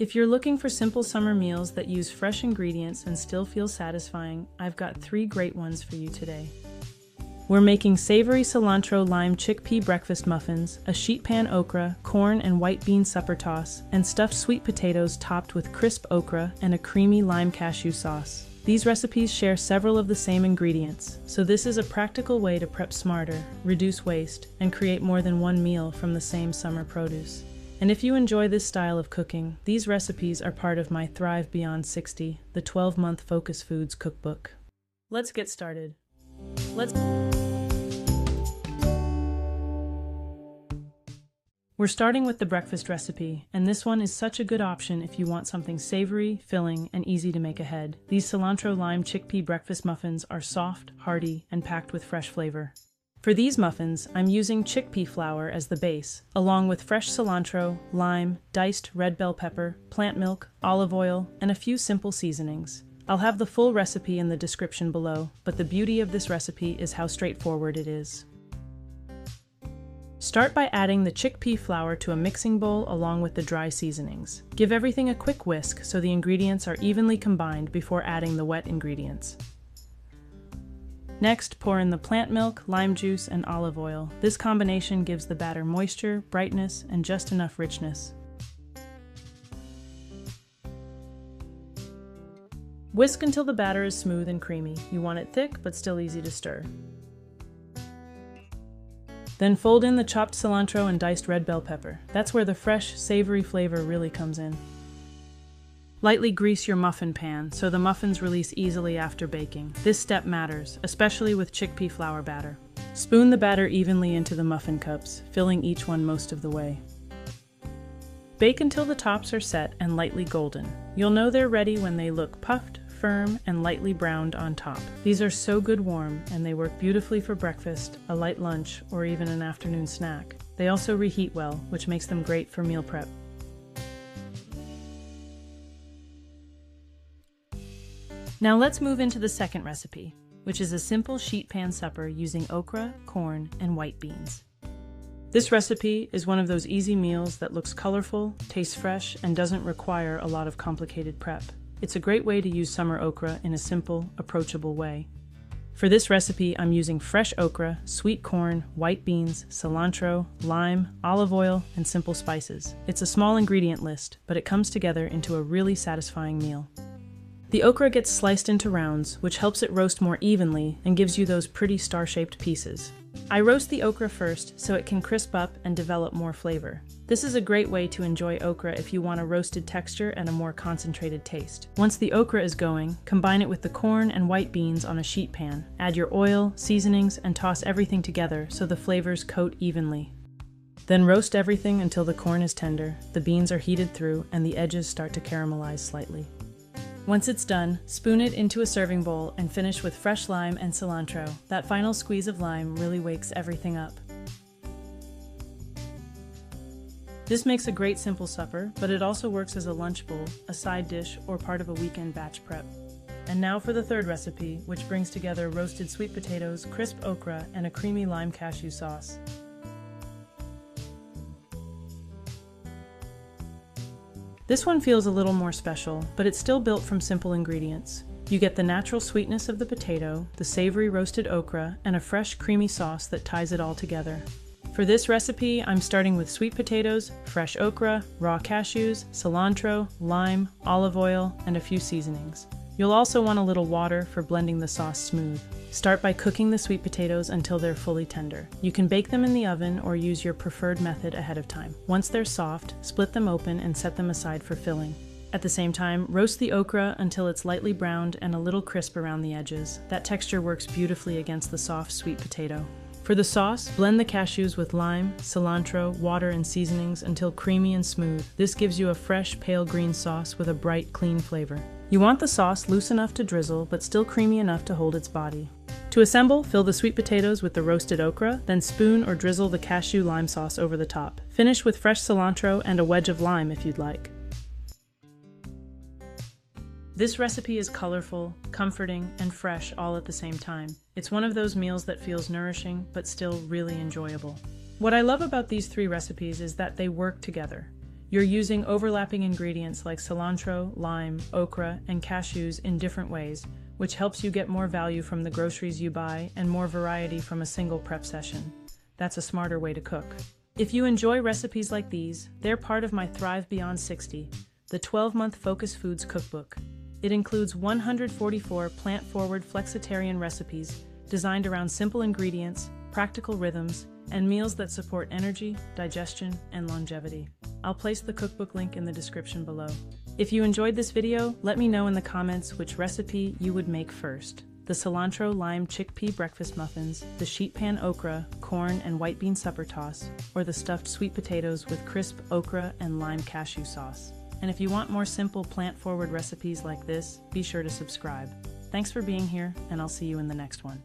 If you're looking for simple summer meals that use fresh ingredients and still feel satisfying, I've got 3 great ones for you today. We're making savory cilantro lime chickpea breakfast muffins, a sheet pan okra, corn and white bean supper toss, and stuffed sweet potatoes topped with crisp okra and a creamy lime cashew sauce. These recipes share several of the same ingredients, so this is a practical way to prep smarter, reduce waste, and create more than one meal from the same summer produce. And if you enjoy this style of cooking, these recipes are part of my Thrive Beyond 60, the 12-month Focus Foods cookbook. Let's get started. We're starting with the breakfast recipe, and this one is such a good option if you want something savory, filling, and easy to make ahead. These cilantro lime chickpea breakfast muffins are soft, hearty, and packed with fresh flavor. For these muffins, I'm using chickpea flour as the base, along with fresh cilantro, lime, diced red bell pepper, plant milk, olive oil, and a few simple seasonings. I'll have the full recipe in the description below, but the beauty of this recipe is how straightforward it is. Start by adding the chickpea flour to a mixing bowl along with the dry seasonings. Give everything a quick whisk so the ingredients are evenly combined before adding the wet ingredients. Next, pour in the plant milk, lime juice, and olive oil. This combination gives the batter moisture, brightness, and just enough richness. Whisk until the batter is smooth and creamy. You want it thick, but still easy to stir. Then fold in the chopped cilantro and diced red bell pepper. That's where the fresh, savory flavor really comes in. Lightly grease your muffin pan so the muffins release easily after baking. This step matters, especially with chickpea flour batter. Spoon the batter evenly into the muffin cups, filling each one most of the way. Bake until the tops are set and lightly golden. You'll know they're ready when they look puffed, firm, and lightly browned on top. These are so good warm, and they work beautifully for breakfast, a light lunch, or even an afternoon snack. They also reheat well, which makes them great for meal prep. Now let's move into the second recipe, which is a simple sheet pan supper using okra, corn, and white beans. This recipe is one of those easy meals that looks colorful, tastes fresh, and doesn't require a lot of complicated prep. It's a great way to use summer okra in a simple, approachable way. For this recipe, I'm using fresh okra, sweet corn, white beans, cilantro, lime, olive oil, and simple spices. It's a small ingredient list, but it comes together into a really satisfying meal. The okra gets sliced into rounds, which helps it roast more evenly and gives you those pretty star-shaped pieces. I roast the okra first so it can crisp up and develop more flavor. This is a great way to enjoy okra if you want a roasted texture and a more concentrated taste. Once the okra is going, combine it with the corn and white beans on a sheet pan. Add your oil, seasonings, and toss everything together so the flavors coat evenly. Then roast everything until the corn is tender, the beans are heated through, and the edges start to caramelize slightly. Once it's done, spoon it into a serving bowl and finish with fresh lime and cilantro. That final squeeze of lime really wakes everything up. This makes a great simple supper, but it also works as a lunch bowl, a side dish, or part of a weekend batch prep. And now for the third recipe, which brings together roasted sweet potatoes, crisp okra, and a creamy lime cashew sauce. This one feels a little more special, but it's still built from simple ingredients. You get the natural sweetness of the potato, the savory roasted okra, and a fresh creamy sauce that ties it all together. For this recipe, I'm starting with sweet potatoes, fresh okra, raw cashews, cilantro, lime, olive oil, and a few seasonings. You'll also want a little water for blending the sauce smooth. Start by cooking the sweet potatoes until they're fully tender. You can bake them in the oven or use your preferred method ahead of time. Once they're soft, split them open and set them aside for filling. At the same time, roast the okra until it's lightly browned and a little crisp around the edges. That texture works beautifully against the soft, sweet potato. For the sauce, blend the cashews with lime, cilantro, water, and seasonings until creamy and smooth. This gives you a fresh, pale green sauce with a bright, clean flavor. You want the sauce loose enough to drizzle, but still creamy enough to hold its body. To assemble, fill the sweet potatoes with the roasted okra, then spoon or drizzle the cashew lime sauce over the top. Finish with fresh cilantro and a wedge of lime if you'd like. This recipe is colorful, comforting, and fresh all at the same time. It's one of those meals that feels nourishing, but still really enjoyable. What I love about these 3 recipes is that they work together. You're using overlapping ingredients like cilantro, lime, okra, and cashews in different ways, which helps you get more value from the groceries you buy and more variety from a single prep session. That's a smarter way to cook. If you enjoy recipes like these, they're part of my Thrive Beyond 60, the 12-month Focus Foods cookbook. It includes 144 plant-forward flexitarian recipes designed around simple ingredients, practical rhythms, and meals that support energy, digestion, and longevity. I'll place the cookbook link in the description below. If you enjoyed this video, let me know in the comments which recipe you would make first. The cilantro lime chickpea breakfast muffins, the sheet pan okra, corn and white bean supper toss, or the stuffed sweet potatoes with crisp okra and lime cashew sauce. And if you want more simple plant-forward recipes like this, be sure to subscribe. Thanks for being here, and I'll see you in the next one.